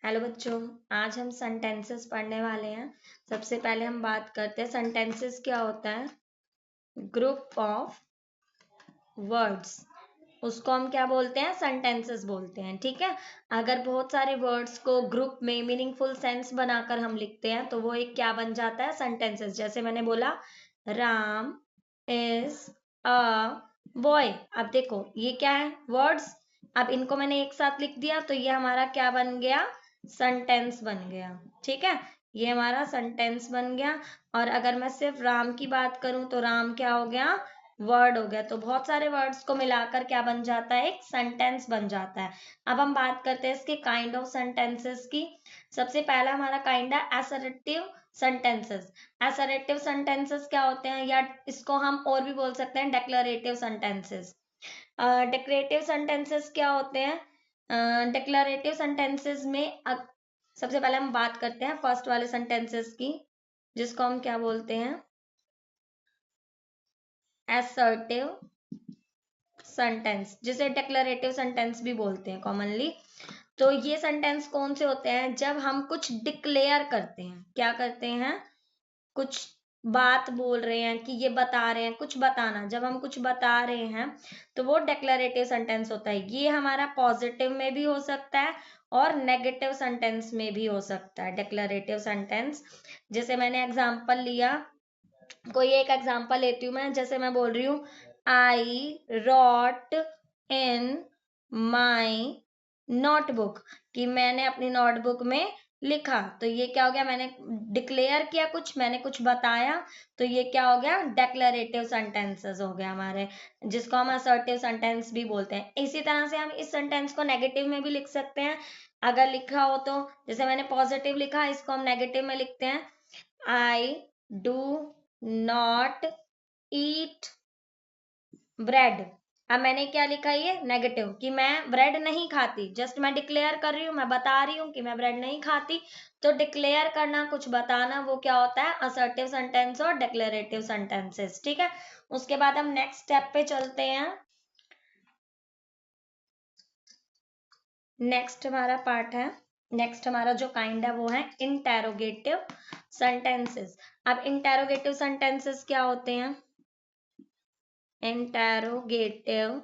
Hello बच्चों, आज हम सेंटेंसेस पढ़ने वाले हैं। सबसे पहले हम बात करते हैं सेंटेंसेस क्या होता है। ग्रुप ऑफ वर्ड्स, उसको हम क्या बोलते हैं, सेंटेंसेस बोलते हैं। ठीक है, अगर बहुत सारे वर्ड्स को ग्रुप में मीनिंगफुल सेंस बनाकर हम लिखते हैं तो वो एक क्या बन जाता है, सेंटेंसेस। जैसे मैंने बोला राम इज अ बॉय। अब देखो ये क्या है, वर्ड्स। अब इनको मैंने एक साथ लिख दिया तो ये हमारा क्या बन गया, सेंटेंस बन गया। ठीक है, ये हमारा सेंटेंस बन गया। और अगर मैं सिर्फ राम की बात करूं तो राम क्या हो गया, वर्ड हो गया। तो बहुत सारे वर्ड्स को मिलाकर क्या बन जाता है, एक सेंटेंस बन जाता है। अब हम बात करते हैं इसके काइंड ऑफ सेंटेंसेस की। सबसे पहला हमारा काइंड है असर्टिव सेंटेंसेस। असर्टिव सेंटेंसेस क्या होते हैं, या इसको हम और भी बोल सकते हैं डिक्लेरेटिव सेंटेंसेस। डिक्लेरेटिव सेंटेंसेस क्या होते हैं, डिक्लेरेटिव सेंटेंसेस में सबसे पहले हम बात करते हैं फर्स्ट वाले सेंटेंसेस की, जिसको हम क्या बोलते हैं, असर्टिव सेंटेंस, जिसे डिक्लेरेटिव सेंटेंस भी बोलते हैं कॉमनली। तो ये सेंटेंस कौन से होते हैं, जब हम कुछ डिक्लेयर करते हैं। क्या करते हैं, कुछ बात बोल रहे हैं कि ये बता रहे हैं, कुछ बताना। जब हम कुछ बता रहे हैं तो वो डिक्लेरेटिव सेंटेंस होता है। ये हमारा पॉजिटिव में भी हो सकता है और नेगेटिव सेंटेंस में भी हो सकता है डिक्लेरेटिव सेंटेंस। जैसे मैंने एग्जांपल लिया, कोई एक एग्जांपल लेती हूँ मैं। जैसे मैं बोल रही हूँ आई रॉट इन माई नोटबुक, कि मैंने अपनी नोटबुक में लिखा। तो ये क्या हो गया, मैंने डिक्लेयर किया कुछ, मैंने कुछ बताया। तो ये क्या हो गया, डेक्लरेटिव सेंटेंसेस हो गया हमारे, जिसको हम असर्टिव सेंटेंस भी बोलते हैं। इसी तरह से हम इस सेंटेंस को नेगेटिव में भी लिख सकते हैं अगर लिखा हो तो। जैसे मैंने पॉजिटिव लिखा, इसको हम नेगेटिव में लिखते हैं I do not eat bread. अब मैंने क्या लिखा, ये नेगेटिव, कि मैं ब्रेड नहीं खाती। जस्ट मैं डिक्लेयर कर रही हूँ, मैं बता रही हूँ कि मैं ब्रेड नहीं खाती। तो डिक्लेयर करना, कुछ बताना, वो क्या होता है, असर्टिव सेंटेंस और डिक्लेरेटिव सेंटेंसेस। ठीक है, उसके बाद हम नेक्स्ट स्टेप पे चलते हैं। नेक्स्ट हमारा पार्ट है, नेक्स्ट हमारा जो काइंड है वो है इंटेरोगेटिव सेंटेंसेस। अब इंटेरोगेटिव सेंटेंसेस क्या होते हैं, इंटेरोगेटिव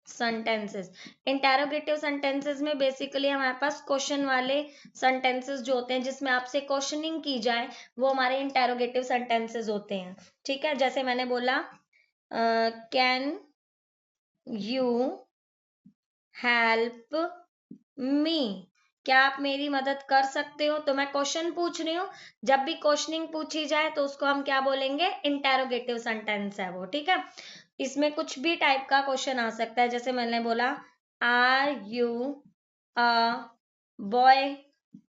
सेंटेंसेस। इंटेरोगेटिव सेंटेंसेस में बेसिकली हमारे पास क्वेश्चन वाले सेंटेंसेस जो होते हैं, जिसमें आपसे क्वेश्चनिंग की जाए, वो हमारे इंटेरोगेटिव सेंटेंसेस होते हैं। ठीक है, जैसे मैंने बोला कैन यू हेल्प मी, क्या आप मेरी मदद कर सकते हो। तो मैं क्वेश्चन पूछ रही हूँ, जब भी क्वेश्चनिंग पूछी जाए तो उसको हम क्या बोलेंगे, इंटेरोगेटिव सेंटेंस है वो। ठीक है, इसमें कुछ भी टाइप का क्वेश्चन आ सकता है। जैसे मैंने बोला आर यू अ बॉय,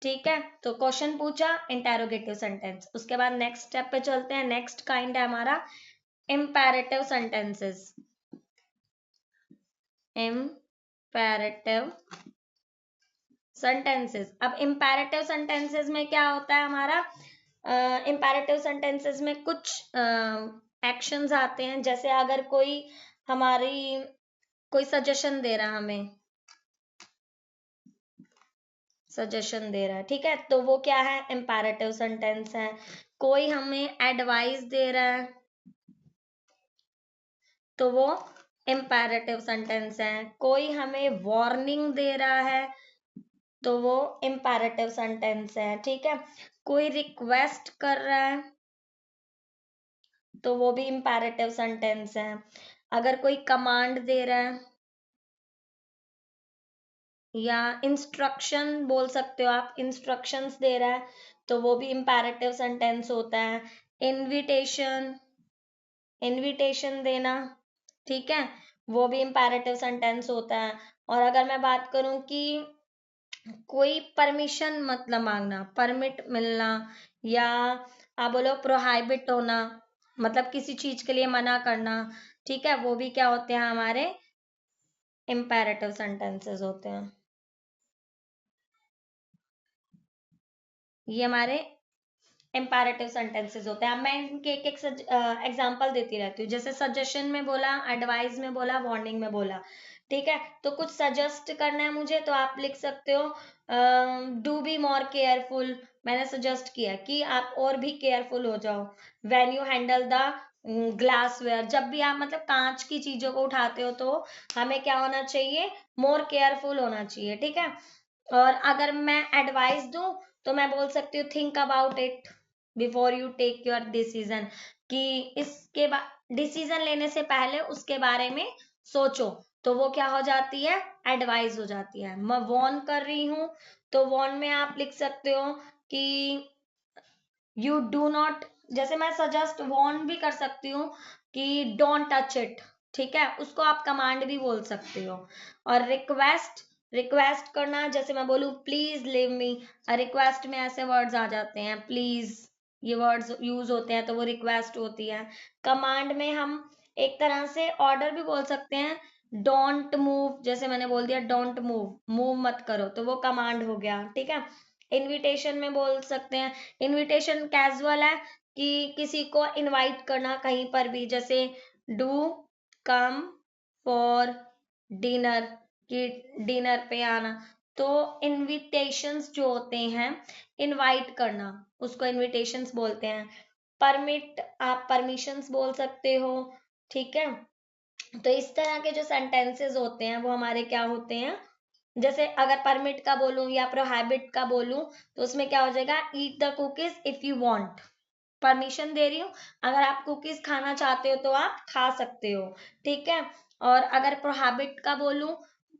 ठीक है, तो क्वेश्चन पूछा, इंटेरोगेटिव सेंटेंस। उसके बाद नेक्स्ट स्टेप पे चलते हैं। नेक्स्ट काइंड है हमारा इम्पेरेटिव सेंटेंसेस। Imperative sentences. अब इम्पेरेटिव सेंटेंसेस में क्या होता है हमारा, इम्पेरेटिव सेंटेंसेस में कुछ एक्शंस आते हैं। जैसे अगर कोई हमारी कोई सजेशन दे रहा है, हमें सजेशन दे रहा है, ठीक है, तो वो क्या है, इम्पेरेटिव सेंटेंस है। कोई हमें एडवाइस दे रहा है तो वो इम्पेरेटिव सेंटेंस है। कोई हमें वार्निंग दे रहा है तो वो इम्पेरेटिव सेंटेंस है। ठीक है, कोई रिक्वेस्ट कर रहा है तो वो भी इम्पेरेटिव सेंटेंस है। अगर कोई कमांड दे रहा है, या इंस्ट्रक्शन बोल सकते हो आप, इंस्ट्रक्शंस दे रहा है तो वो भी इम्पेरेटिव सेंटेंस होता है। इनविटेशन, इनविटेशन देना, ठीक है, वो भी इम्पेरेटिव सेंटेंस होता है। और अगर मैं बात करूं कि कोई परमिशन मतलब मांगना, परमिट मिलना, या आप बोलो प्रोहाइबिट होना, मतलब किसी चीज के लिए मना करना, ठीक है, वो भी क्या होते हैं, हमारे इम्पेरेटिव सेंटेंसेस होते हैं। ये हमारे इम्पेरेटिव सेंटेंसेस होते हैं। अब मैं इनके एक एक एग्जांपल देती रहती हूँ। जैसे सजेशन में बोला, एडवाइस में बोला, वार्निंग में बोला। ठीक है। तो कुछ सजेस्ट करना है मुझे तो आप लिख सकते हो डू बी मोर केयरफुल। मैंने सजेस्ट किया कि आप और भी केयरफुल हो जाओ when you handle the glassware. जब भी आप मतलब कांच की चीजों को उठाते हो तो हमें क्या होना चाहिए, मोर केयरफुल होना चाहिए, ठीक है। और अगर मैं एडवाइस दूं तो मैं बोल सकती हूँ think about it before you take your decision, कि इसके बाद डिसीजन लेने से पहले उसके बारे में सोचो। तो वो क्या हो जाती है, एडवाइस हो जाती है। मैं वॉर्न कर रही हूँ तो वॉर्न में आप लिख सकते हो कि यू डू नॉट, जैसे मैं सजेस्ट वॉर्न भी कर सकती हूँ कि डोंट टच इट, ठीक है, उसको आप कमांड भी बोल सकते हो। और रिक्वेस्ट, रिक्वेस्ट करना, जैसे मैं बोलूँ प्लीज लीव मी, रिक्वेस्ट में ऐसे वर्ड्स आ जाते हैं, प्लीज ये वर्ड्स यूज होते हैं तो वो रिक्वेस्ट होती है। कमांड में हम एक तरह से ऑर्डर भी बोल सकते हैं, डोंट मूव, जैसे मैंने बोल दिया डोंट मूव, मूव मत करो, तो वो कमांड हो गया, ठीक है। इनविटेशन में बोल सकते हैं, इनविटेशन कैजुअल है कि किसी को इनवाइट करना कहीं पर भी, जैसे डू कम फॉर डिनर, कि डिनर पे आना। तो इनविटेशंस जो होते हैं, इनवाइट करना, उसको इनविटेशंस बोलते हैं। परमिट आप परमिशंस बोल सकते हो, ठीक है। तो इस तरह के जो सेंटेंसेस होते हैं वो हमारे क्या होते हैं, जैसे अगर परमिट का बोलूं या प्रोहिबिट का बोलूं तो उसमें क्या हो जाएगा, eat the cookies if you want, permission दे रही हूँ, अगर आप कुकीज खाना चाहते हो तो आप खा सकते हो, ठीक है। और अगर प्रोहिबिट का बोलूं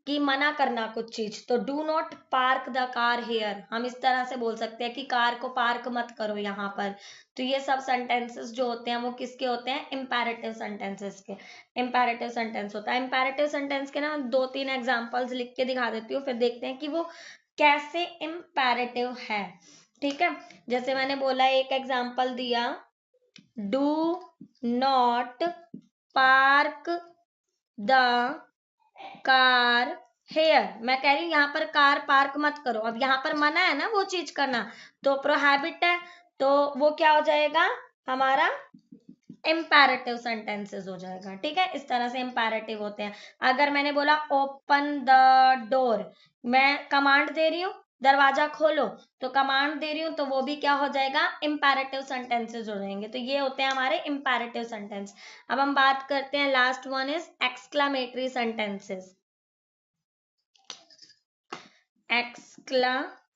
कि मना करना कुछ चीज, तो do not park the car here, हम इस तरह से बोल सकते हैं कि कार को पार्क मत करो यहाँ पर। तो ये सब सेंटेंसेस जो होते हैं वो किसके होते हैं, इंपैरेटिव सेंटेंसेस के। इंपैरेटिव सेंटेंस होता है, इंपैरेटिव सेंटेंस के ना 2-3 एग्जांपल्स लिख के दिखा देती हूँ, फिर देखते हैं कि वो कैसे इंपैरेटिव है, ठीक है। जैसे मैंने बोला, एक एग्जांपल दिया, do not park the car here, मैं कह रही हूँ यहाँ पर कार पार्क मत करो, अब यहाँ पर मना है ना वो चीज करना, तो प्रोहिबिट है, तो वो क्या हो जाएगा हमारा इंपैरेटिव सेंटेंसेस हो जाएगा, ठीक है। इस तरह से इंपैरेटिव होते हैं। अगर मैंने बोला ओपन द डोर, मैं कमांड दे रही हूँ दरवाजा खोलो, तो कमांड दे रही हूँ तो वो भी क्या हो जाएगा, इंपैरेटिव सेंटेंसेस हो जाएंगे। तो ये होते हैं हमारे इंपैरेटिव सेंटेंस। अब हम बात करते हैं, last one is exclamatory sentences. Exclamatory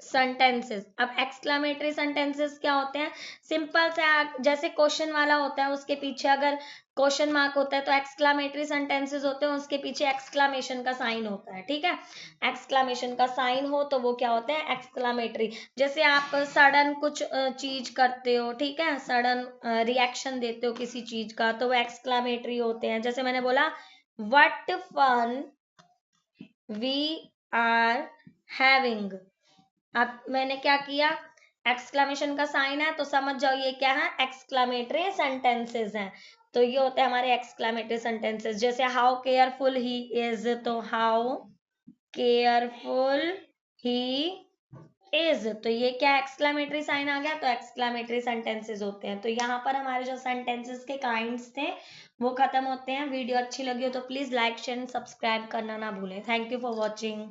sentences. अब एक्सक्लामेटरी सेंटेंसेस क्या होते हैं, सिंपल से जैसे क्वेश्चन वाला होता है उसके पीछे अगर क्वेश्चन मार्क होता है, तो एक्सक्लामेटरी सेंटेंसेस होते हैं उसके पीछे एक्सक्लामेशन का साइन होता है, ठीक है। एक्सक्लामेशन का साइन हो तो वो क्या होते हैं, एक्सक्लामेटरी। जैसे आप सडन कुछ चीज करते हो, ठीक है, सडन रिएक्शन देते हो किसी चीज का, तो वो एक्सक्लामेटरी होते हैं। जैसे मैंने बोला what fun we are having, अब मैंने क्या किया, एक्सक्लामेशन का साइन है तो समझ जाओ ये क्या है, एक्सक्लामेटरी सेंटेंसेस हैं। तो ये होते हैं हमारे एक्सक्लामेटरी सेंटेंसेस। जैसे हाउ केयरफुल ही इज, तो हाउ केयरफुल ही इज, तो ये क्या एक्सक्लामेटरी साइन आ गया, तो एक्सक्लामेटरी सेंटेंसेस होते हैं। तो यहाँ पर हमारे जो सेंटेंसेस के काइंड्स थे वो खत्म होते हैं। वीडियो अच्छी लगी हो तो please like share and subscribe करना ना भूलें। Thank you for watching.